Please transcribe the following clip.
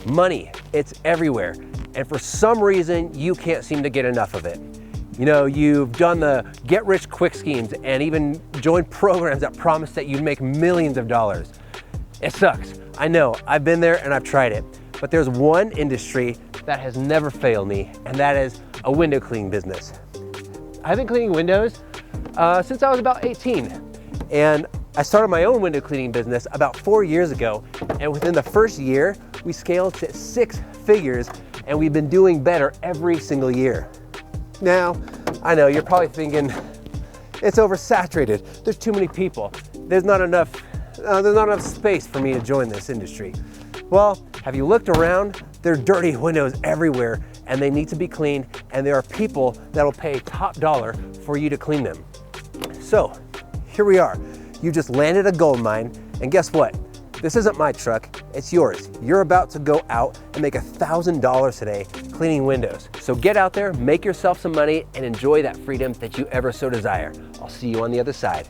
Money, it's everywhere. And for some reason, you can't seem to get enough of it. You know, you've done the get rich quick schemes and even joined programs that promise that you'd make millions of dollars. It sucks. I know, I've been there and I've tried it. But there's one industry that has never failed me, and that is a window cleaning business. I've been cleaning windows since I was about 18. And I started my own window cleaning business about 4 years ago. And within the first year, we scaled to 6 figures, and we've been doing better every single year. Now, I know you're probably thinking, it's oversaturated. There's too many people. There's not enough space for me to join this industry. Well, have you looked around? There are dirty windows everywhere, and they need to be cleaned, and there are people that'll pay top dollar for you to clean them. So, here we are. You just landed a gold mine, and guess what? This isn't my truck, it's yours. You're about to go out and make $1,000 today cleaning windows. So get out there, make yourself some money, and enjoy that freedom that you ever so desire. I'll see you on the other side.